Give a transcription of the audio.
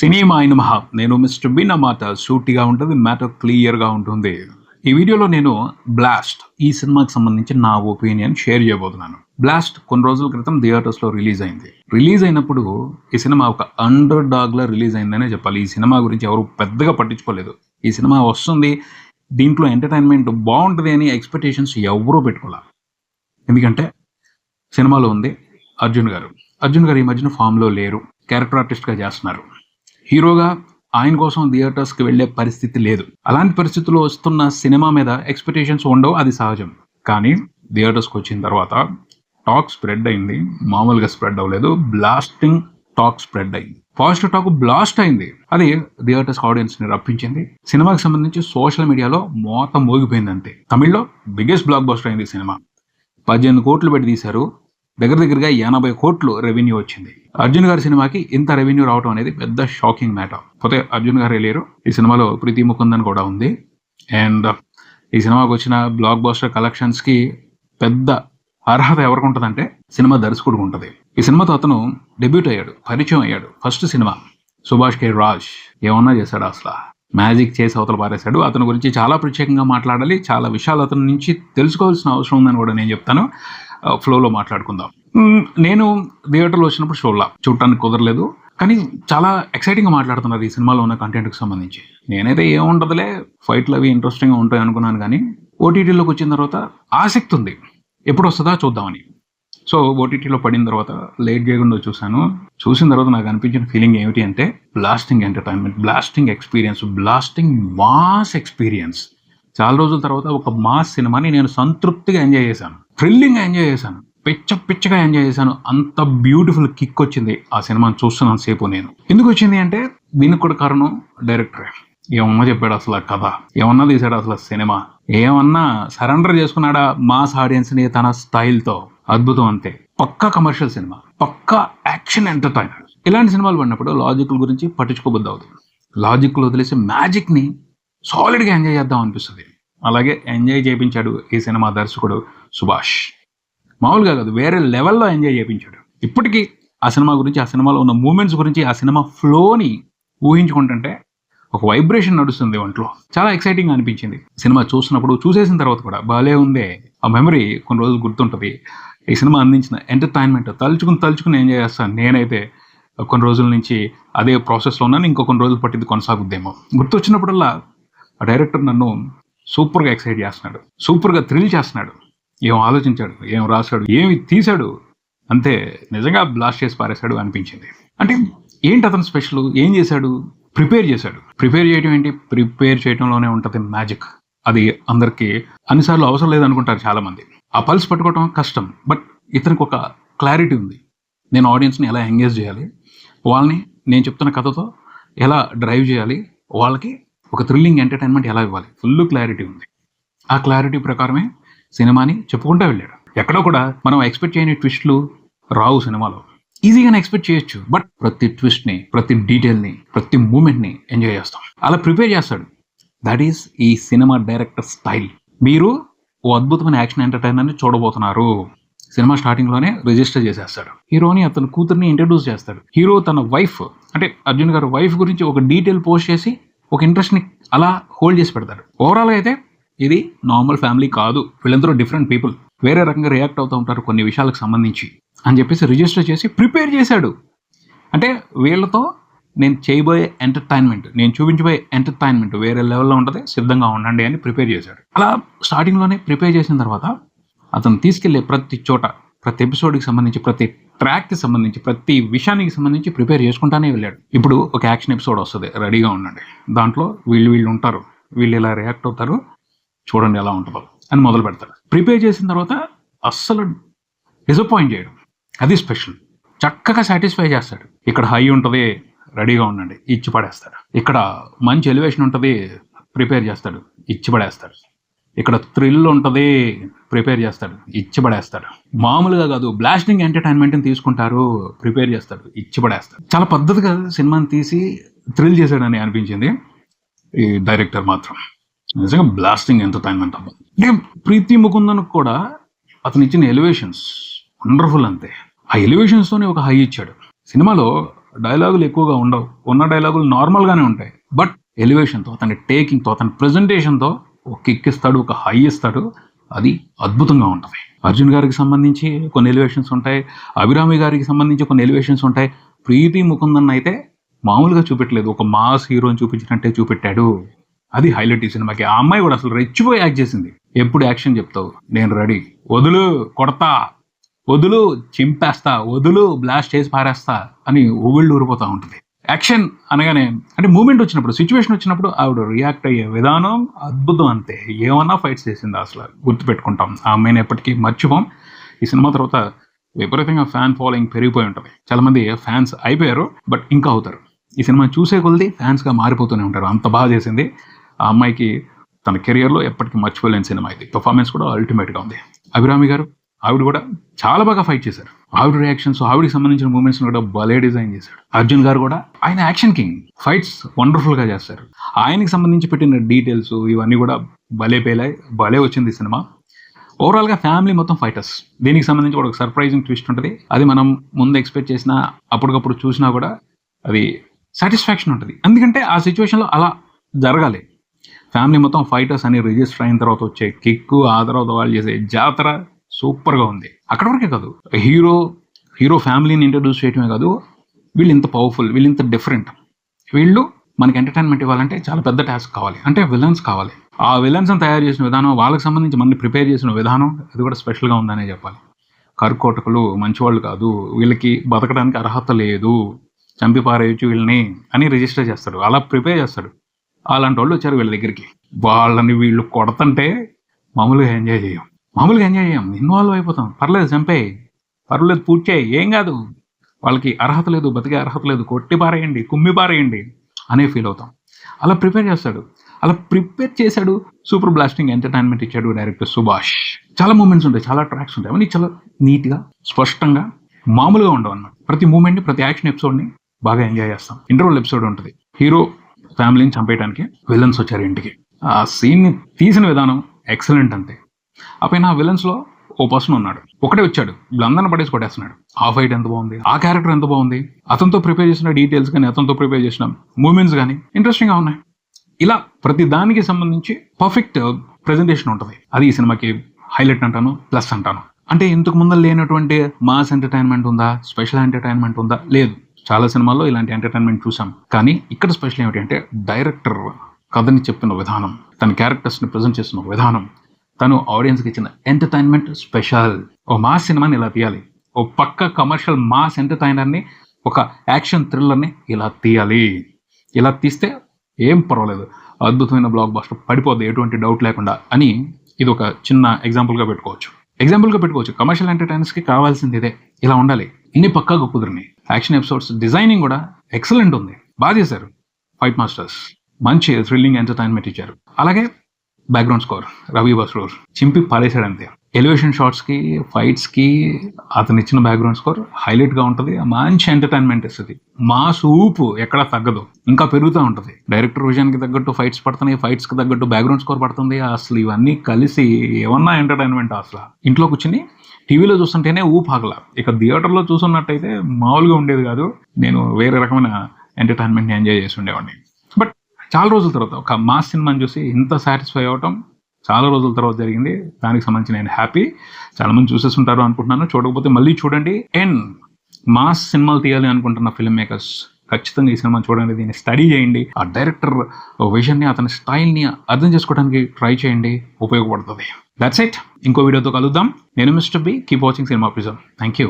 Cinema అయిన మహా నేను మిస్టర్ బిన్ మాట సూటిగా ఉంటుంది, మ్యాటర్ క్లియర్గా ఉంటుంది. ఈ వీడియోలో నేను బ్లాస్ట్ ఈ సినిమాకి సంబంధించి నా ఒపీనియన్ షేర్ చేయబోతున్నాను. బ్లాస్ట్ కొన్ని రోజుల క్రితం థియేటర్స్లో రిలీజ్ అయింది. రిలీజ్ అయినప్పుడు ఈ సినిమా ఒక అండర్ డాగ్లా రిలీజ్ అయిందనే చెప్పాలి. ఈ సినిమా గురించి ఎవరు పెద్దగా పట్టించుకోలేదు. ఈ సినిమా వస్తుంది, దీంట్లో ఎంటర్టైన్మెంట్ బాగుంటుంది అని ఎక్స్పెక్టేషన్స్ ఎవరూ పెట్టుకోవాలి. ఎందుకంటే సినిమాలో ఉంది అర్జున్ గారు. అర్జున్ గారు ఈ మధ్యన ఫామ్లో లేరు, క్యారెక్టర్ ఆర్టిస్ట్గా చేస్తున్నారు. హీరోగా ఆయన కోసం థియేటర్స్కి వెళ్ళే పరిస్థితి లేదు. అలాంటి పరిస్థితుల్లో వస్తున్న సినిమా మీద ఎక్స్పెక్టేషన్స్ ఉండవు, అది సహజం. కానీ థియేటర్స్కి వచ్చిన తర్వాత టాక్ స్ప్రెడ్ అయింది, మామూలుగా స్ప్రెడ్ అవ్వలేదు. బ్లాస్టింగ్ టాక్ స్ప్రెడ్ అయింది, పాజిటివ్ టాక్ బ్లాస్ట్ అయింది. అది థియేటర్స్ ఆడియన్స్ని రప్పించింది. సినిమాకి సంబంధించి సోషల్ మీడియాలో మోత మోగిపోయింది అంతే. తమిళ్లో బిగ్గెస్ట్ బ్లాక్ బస్టర్ అయింది సినిమా. 18 కోట్లు పెట్టి తీశారు, దగ్గరగా 80 కోట్లు రెవెన్యూ వచ్చింది. అర్జున్ గారి సినిమాకి ఇంత రెవెన్యూ రావడం అనేది పెద్ద షాకింగ్ మ్యాటర్. పోతే అర్జున్ గారే లేరు, ఈ సినిమాలో ప్రీతి ముకుందన్ కూడా ఉంది. అండ్ ఈ సినిమాకి వచ్చిన బ్లాక్ బస్టర్ కలెక్షన్స్కి పెద్ద అర్హత ఎవరికి ఉంటుందంటే సినిమా దర్శకుడికి ఉంటుంది. ఈ సినిమాతో అతను డెబ్యూట్ అయ్యాడు, పరిచయం అయ్యాడు. ఫస్ట్ సినిమా సుభాష్ కే రాజ్ ఏమన్నా చేశాడు, అసలు మ్యాజిక్ చేసి అవతల పారేశాడు. అతని గురించి చాలా ప్రత్యేకంగా మాట్లాడాలి, చాలా విషయాలు అతని నుంచి తెలుసుకోవాల్సిన అవసరం ఉందని కూడా నేను చెప్తాను. ఫ్లోలో మాట్లాడుకుందాం. నేను థియేటర్లో వచ్చినప్పుడు షోలా చూడటానికి కుదరలేదు, కానీ చాలా ఎక్సైటింగ్గా మాట్లాడుతున్నారు ఈ సినిమాలో ఉన్న కంటెంట్కి సంబంధించి. నేనైతే ఏముండదులే, ఫైట్లు అవి ఇంట్రెస్టింగ్గా ఉంటాయి అనుకున్నాను, కానీ ఓటీటీలోకి వచ్చిన తర్వాత ఆసక్తి ఉంది, ఎప్పుడు వస్తుందా చూద్దామని. సో ఓటీటీలో పడిన తర్వాత లేట్ చేయకుండా చూశాను. చూసిన తర్వాత నాకు అనిపించిన ఫీలింగ్ ఏమిటి అంటే blasting entertainment, blasting experience, blasting mass experience. చాలా రోజుల తర్వాత ఒక మాస్ సినిమాని నేను సంతృప్తిగా ఎంజాయ్ చేశాను, థ్రిల్లింగ్గా ఎంజాయ్ చేశాను, పిచ్చగా ఎంజాయ్ చేశాను. అంత బ్యూటిఫుల్ కిక్ వచ్చింది ఆ సినిమాని చూస్తున్నాను సేపు. నేను ఎందుకు వచ్చింది అంటే దీనికి కూడా కారణం డైరెక్టరే. ఏమన్నా చెప్పాడు అసలు ఆ కథ, ఏమన్నా తీశాడు అసలు సినిమా, ఏమన్నా సరెండర్ చేసుకున్నాడా మాస్ ఆడియన్స్ని తన స్టైల్తో. అద్భుతం అంతే. పక్కా కమర్షియల్ సినిమా, పక్కా యాక్షన్ ఎంటర్టైనర్. ఇలాంటి సినిమాలు పడినప్పుడు లాజిక్ల గురించి పట్టించుకోబుద్ది అవుతుంది. లాజిక్లు వదిలేసి మ్యాజిక్ని సాలిడ్గా ఎంజాయ్ చేద్దాం అనిపిస్తుంది. అలాగే ఎంజాయ్ చేయించాడు ఈ సినిమా దర్శకుడు సుభాష్. మామూలుగా కాదు, వేరే లెవెల్లో ఎంజాయ్ చేయించాడు. ఇప్పటికీ ఆ సినిమా గురించి, ఆ సినిమాలో ఉన్న మూమెంట్స్ గురించి, ఆ సినిమా ఫ్లోని ఊహించుకుంటుంటే ఒక వైబ్రేషన్ నడుస్తుంది ఒంట్లో. చాలా ఎక్సైటింగ్గా అనిపించింది సినిమా చూసినప్పుడు. చూసేసిన తర్వాత కూడా భలే ఉందే, ఆ మెమరీ కొన్ని రోజులు గుర్తుంటుంది. ఈ సినిమా అందించిన ఎంటర్టైన్మెంట్ తలుచుకుని ఎంజాయ్ చేస్తాను. నేనైతే కొన్ని రోజుల నుంచి అదే ప్రాసెస్లో ఉన్నాను, ఇంకో కొన్ని రోజులు పట్టింది కొనసాగుద్దేమో. గుర్తొచ్చినప్పుడల్లా ఆ డైరెక్టర్ నన్ను సూపర్గా ఎక్సైట్ చేస్తున్నాడు, సూపర్గా థ్రిల్ చేస్తున్నాడు. ఏం ఆలోచించాడు, ఏం రాశాడు, ఏమి తీశాడు, అంతే నిజంగా బ్లాస్ట్ చేసి పారేశాడు అనిపించింది. అంటే ఏంటి అతను స్పెషల్, ఏం చేశాడు? ప్రిపేర్ చేశాడు. ప్రిపేర్ చేయడం ఏంటి, ప్రిపేర్ చేయడంలోనే ఉంటుంది మ్యాజిక్. అది అందరికీ అన్నిసార్లు అవసరం లేదనుకుంటారు చాలామంది. ఆ పల్స్ పట్టుకోవడం కష్టం, బట్ ఇతనికి ఒక క్లారిటీ ఉంది. నేను ఆడియన్స్ని ఎలా ఎంగేజ్ చేయాలి, వాళ్ళని నేను చెప్తున్న కథతో ఎలా డ్రైవ్ చేయాలి, వాళ్ళకి ఒక థ్రిల్లింగ్ ఎంటర్టైన్మెంట్ ఎలా ఇవ్వాలి, ఫుల్ క్లారిటీ ఉంది. ఆ క్లారిటీ ప్రకారమే సినిమాని చెప్పుకుంటూ వెళ్ళాడు. ఎక్కడో కూడా మనం ఎక్స్పెక్ట్ చేయని ట్విస్ట్లు రావు సినిమాలో. ఈజీగానే ఎక్స్పెక్ట్ చేయొచ్చు, బట్ ప్రతి ట్విస్ట్ని, ప్రతి డీటెయిల్ని, ప్రతి మూమెంట్ని ఎంజాయ్ చేస్తాం. అలా ప్రిపేర్ చేస్తాడు. దట్ ఈస్ ఈ సినిమా డైరెక్టర్ స్టైల్. మీరు ఓ అద్భుతమైన యాక్షన్ ఎంటర్టైనర్ని చూడబోతున్నారు. సినిమా స్టార్టింగ్లోనే రిజిస్టర్ చేసేస్తాడు. హీరోని అతని కూతుర్ని ఇంట్రడ్యూస్ చేస్తాడు. హీరో తన వైఫ్, అంటే అర్జున్ గారి వైఫ్ గురించి ఒక డీటెయిల్ పోస్ట్ చేసి ఒక ఇంట్రెస్ట్ని అలా హోల్డ్ చేసి పెడతాడు. ఓవరాల్గా అయితే ఇది నార్మల్ ఫ్యామిలీ కాదు, వీళ్ళందరూ డిఫరెంట్ పీపుల్, వేరే రకంగా రియాక్ట్ అవుతూ ఉంటారు కొన్ని విషయాలకు సంబంధించి అని చెప్పేసి రిజిస్టర్ చేసి ప్రిపేర్ చేశాడు. అంటే వీళ్ళతో నేను చేయబోయే ఎంటర్టైన్మెంట్, నేను చూపించబోయే ఎంటర్టైన్మెంట్ వేరే లెవెల్లో ఉంటుంది, సిద్ధంగా ఉండండి అని ప్రిపేర్ చేశాడు. అలా స్టార్టింగ్లోనే ప్రిపేర్ చేసిన తర్వాత అతను తీసుకెళ్లే ప్రతి చోట, ప్రతి ఎపిసోడ్కి సంబంధించి, ప్రతి ట్రాక్కి సంబంధించి, ప్రతి విషయానికి సంబంధించి ప్రిపేర్ చేసుకుంటానే వెళ్ళాడు. ఇప్పుడు ఒక యాక్షన్ ఎపిసోడ్ వస్తుంది, రెడీగా ఉండండి, దాంట్లో వీళ్ళు ఉంటారు, వీళ్ళు ఇలా రియాక్ట్ అవుతారు, చూడండి ఎలా ఉంటుందో అని మొదలు పెడతాడు. ప్రిపేర్ చేసిన తర్వాత అస్సలు డిసప్పాయింట్ చేయడు, అది స్పెషల్. చక్కగా సాటిస్ఫై చేస్తాడు. ఇక్కడ హై ఉంటుంది, రెడీగా ఉండండి, ఇచ్చి పడేస్తాడు. ఇక్కడ మంచి ఎలివేషన్ ఉంటుంది, ప్రిపేర్ చేస్తాడు, ఇచ్చి పడేస్తాడు. ఇక్కడ థ్రిల్ ఉంటుంది, ప్రిపేర్ చేస్తాడు, ఇచ్చి పడేస్తాడు. మామూలుగా కాదు, బ్లాస్టింగ్ ఎంటర్టైన్మెంట్ని తీసుకుంటారు, ప్రిపేర్ చేస్తాడు, ఇచ్చి పడేస్తాడు. చాలా పద్ధతిగా సినిమాని తీసి థ్రిల్ చేశాడని అనిపించింది ఈ డైరెక్టర్ మాత్రం. నిజంగా బ్లాస్టింగ్ ఎంటర్టైన్మెంట్ అవ్వాలి. అంటే ప్రీతి ముకుందన్ కూడా అతను ఇచ్చిన ఎలివేషన్స్ వండర్ఫుల్ అంతే. ఆ ఎలివేషన్స్తోనే ఒక హై ఇచ్చాడు. సినిమాలో డైలాగులు ఎక్కువగా ఉండవు, ఉన్న డైలాగులు నార్మల్గానే ఉంటాయి. బట్ ఎలివేషన్తో, అతని టేకింగ్తో, అతని ప్రెజెంటేషన్తో ఒక కిక్ ఇస్తాడు, ఒక హై ఇస్తాడు. అది అద్భుతంగా ఉంటుంది. అర్జున్ గారికి సంబంధించి కొన్ని ఎలివేషన్స్ ఉంటాయి, అభిరామి గారికి సంబంధించి కొన్ని ఎలివేషన్స్ ఉంటాయి. ప్రీతి ముకుందన్ అయితే మామూలుగా చూపెట్టలేదు, ఒక మాస్ హీరోని చూపించినట్టే చూపెట్టాడు. అది హైలైట్ ఈ సినిమాకి. ఆ అమ్మాయి కూడా అసలు రెచ్చిపోయి యాక్ట్ చేసింది. ఎప్పుడు యాక్షన్ చెప్తావు, నేను రెడీ, వదులు కొడతా, వదులు చింపేస్తా, వదులు బ్లాస్ట్ చేసి పారేస్తా అని ఊవిళ్ళు ఊరిపోతూ ఉంటుంది. యాక్షన్ అనగానే అంటే మూమెంట్ వచ్చినప్పుడు, సిచ్యువేషన్ వచ్చినప్పుడు ఆవిడ రియాక్ట్ అయ్యే విధానం అద్భుతం. అంతే, ఏమన్నా ఫైట్స్ చేసింది అసలు గుర్తుపెట్టుకుంటాం. ఆ అమ్మాయిని ఎప్పటికీ మర్చిపోం. ఈ సినిమా తర్వాత విపరీతంగా ఫ్యాన్ ఫాలోయింగ్ పెరిగిపోయి ఉంటుంది. చాలా మంది ఫ్యాన్స్ అయిపోయారు, బట్ ఇంకా అవుతారు. ఈ సినిమా చూసే కొలది ఫ్యాన్స్గా మారిపోతూనే ఉంటారు. అంత బాగా చేసింది ఆ అమ్మాయికి. తన కెరియర్లో ఎప్పటికీ మర్చిపోలేని సినిమా ఇది. పర్ఫార్మెన్స్ కూడా అల్టిమేట్గా ఉంది. అభిరామి గారు, ఆవిడ కూడా చాలా బాగా ఫైట్ చేశారు. ఆవిడ రియాక్షన్స్, ఆవిడకి సంబంధించిన మూమెంట్స్ కూడా భలే డిజైన్ చేశాడు. అర్జున్ గారు కూడా, ఆయన యాక్షన్ కింగ్, ఫైట్స్ వండర్ఫుల్గా చేస్తారు. ఆయనకి సంబంధించి పెట్టిన డీటెయిల్స్ ఇవన్నీ కూడా భలే పేలాయి, భలే వచ్చింది సినిమా. ఓవరాల్గా ఫ్యామిలీ మొత్తం ఫైటర్స్. దీనికి సంబంధించి కూడా ఒక సర్ప్రైజింగ్ ట్విస్ట్ ఉంటుంది. అది మనం ముందు ఎక్స్పెక్ట్ చేసినా, అప్పటికప్పుడు చూసినా కూడా అది సాటిస్ఫాక్షన్ ఉంటుంది. ఎందుకంటే ఆ సిచ్యువేషన్లో అలా జరగాలి. ఫ్యామిలీ మొత్తం ఫైటర్స్ అని రిజిస్టర్ అయిన తర్వాత వచ్చే కిక్కు, ఆ తర్వాత వాళ్ళు చేసే జాతర సూపర్గా ఉంది. అక్కడ వరకే కాదు, హీరో ఫ్యామిలీని ఇంట్రడ్యూస్ చేయడమే కాదు, వీళ్ళు ఇంత పవర్ఫుల్, వీళ్ళు ఇంత డిఫరెంట్, వీళ్ళు మనకి ఎంటర్టైన్మెంట్ ఇవ్వాలంటే చాలా పెద్ద టాస్క్ కావాలి, అంటే విలన్స్ కావాలి. ఆ విలన్స్ని తయారు చేసిన విధానం, వాళ్ళకి సంబంధించి మనని ప్రిపేర్ చేసిన విధానం, అది కూడా స్పెషల్గా ఉందనే చెప్పాలి. కరుకోటకులు మంచివాళ్ళు కాదు, వీళ్ళకి బతకడానికి అర్హత లేదు, చంపి పారేయచ్చు వీళ్ళని అని రిజిస్టర్ చేస్తాడు, అలా ప్రిపేర్ చేస్తాడు. అలాంటి వాళ్ళు వచ్చారు వీళ్ళ దగ్గరికి. వాళ్ళని వీళ్ళు కొడతంటే మామూలుగా ఎంజాయ్ చేయం, ఇన్వాల్వ్ అయిపోతాం. పర్లేదు చంపేయి, పర్లేదు పూర్తి చేయి, ఏం కాదు, వాళ్ళకి అర్హత లేదు, బతికే అర్హత లేదు, కొట్టి పారేయండి, కుమ్మి పారేయండి అనే ఫీల్ అవుతాం. అలా ప్రిపేర్ చేశాడు. సూపర్ బ్లాస్టింగ్ ఎంటర్టైన్మెంట్ ఇచ్చాడు డైరెక్టర్ సుభాష్. చాలా మూమెంట్స్ ఉంటాయి, చాలా ట్రాక్స్ ఉంటాయి, అవన్నీ చాలా నీట్గా, స్పష్టంగా, మామూలుగా ఉండవు అన్నమాట. ప్రతి మూమెంట్ని, ప్రతి యాక్షన్ ఎపిసోడ్ని బాగా ఎంజాయ్ చేస్తాం. ఇంటర్వల్ ఎపిసోడ్ ఉంటుంది, హీరో ఫ్యామిలీని చంపేయడానికి విలన్స్ వచ్చారు ఇంటికి. ఆ సీన్ని తీసిన విధానం ఎక్సలెంట్. అంతే. ఆ పైన ఆ విలన్స్లో ఓ పర్సన్ ఉన్నాడు, ఒకటే వచ్చాడు, వీళ్ళందరిని పడేసి కొట్టేస్తున్నాడు. ఆ ఫైట్ ఎంత బాగుంది, ఆ క్యారెక్టర్ ఎంత బాగుంది, అతనితో ప్రిపేర్ చేసిన డీటెయిల్స్ కానీ, అతనితో ప్రిపేర్ చేసిన మూమెంట్స్ కానీ ఇంట్రెస్టింగ్గా ఉన్నాయి. ఇలా ప్రతి దానికి సంబంధించి పర్ఫెక్ట్ ప్రెజెంటేషన్ ఉంటుంది. అది ఈ సినిమాకి హైలైట్ అంటాను, ప్లస్ అంటాను. అంటే ఇంతకు ముందు లేనటువంటి మాస్ ఎంటర్టైన్మెంట్ ఉందా, స్పెషల్ ఎంటర్టైన్మెంట్ ఉందా? లేదు. చాలా సినిమాల్లో ఇలాంటి ఎంటర్టైన్మెంట్ చూసాం. కానీ ఇక్కడ స్పెషల్ ఏమిటి అంటే డైరెక్టర్ కథని చెప్పిన విధానం, తన క్యారెక్టర్స్ని ప్రజెంట్ చేసిన విధానం, తను ఆడియన్స్కి ఇచ్చిన ఎంటర్టైన్మెంట్ స్పెషల్. ఓ మాస్ సినిమాని ఇలా తీయాలి, ఓ పక్క కమర్షియల్ మాస్ ఎంటర్టైనర్ని, ఒక యాక్షన్ థ్రిల్లర్ని ఇలా తీయాలి. ఇలా తీస్తే ఏం పర్వాలేదు, అద్భుతమైన బ్లాక్ బస్టర్ పడిపోద్ది, ఎటువంటి డౌట్ లేకుండా అని ఇది ఒక చిన్న ఎగ్జాంపుల్గా పెట్టుకోవచ్చు. కమర్షియల్ ఎంటర్టైనర్స్కి కావాల్సింది ఇదే, ఇలా ఉండాలి. ఇన్ని పక్కాగా కుదిరినాయి. యాక్షన్ ఎపిసోడ్స్ డిజైనింగ్ కూడా ఎక్సలెంట్ ఉంది, బాగా చేశారు ఫైట్ మాస్టర్స్. మంచి థ్రిల్లింగ్ ఎంటర్టైన్మెంట్ ఇచ్చారు. అలాగే బ్యాక్గ్రౌండ్ స్కోర్ రవి బస్రూర్ చింపి పారేశాడు అంతే. ఎలివేషన్ షాట్స్కి, ఫైట్స్కి అతను ఇచ్చిన బ్యాక్గ్రౌండ్ స్కోర్ హైలైట్గా ఉంటుంది, మంచి ఎంటర్టైన్మెంట్ ఇస్తుంది. మా సూపు ఎక్కడా తగ్గదు, ఇంకా పెరుగుతూ ఉంటుంది. డైరెక్టర్ విజన్కి తగ్గట్టు ఫైట్స్ పడుతున్నాయి, ఫైట్స్కి తగ్గట్టు బ్యాక్గ్రౌండ్ స్కోర్ పడుతుంది. అసలు ఇవన్నీ కలిసి ఏమన్నా ఎంటర్టైన్మెంట్. అసలు ఇంట్లో కూర్చుని టీవీలో చూస్తుంటేనే ఊపాగల, ఇక థియేటర్లో చూసున్నట్టయితే మామూలుగా ఉండేది కాదు. నేను వేరే రకమైన ఎంటర్టైన్మెంట్ని ఎంజాయ్ చేసి ఉండేవాడిని. బట్ చాలా రోజుల తర్వాత ఒక మాస్ సినిమాని చూసి ఇంత సాటిస్ఫై అవ్వటం చాలా రోజుల తర్వాత జరిగింది. దానికి సంబంధించి నేను హ్యాపీ. చాలామంది చూసేస్తుంటారు అనుకుంటున్నాను, చూడకపోతే మళ్ళీ చూడండి. అండ్ మాస్ సినిమాలు తీయాలి అనుకుంటున్న ఫిల్మ్ మేకర్స్ ఖచ్చితంగా ఈ సినిమా చూడండి, దీన్ని స్టడీ చేయండి. ఆ డైరెక్టర్ విజన్ని, అతని స్టైల్ని అర్థం చేసుకోవడానికి ట్రై చేయండి, ఉపయోగపడుతుంది. That's it. ఇంకో వీడియోతో కలుద్దాం. నేను mister B. Keep watching cinema prism. Thank you.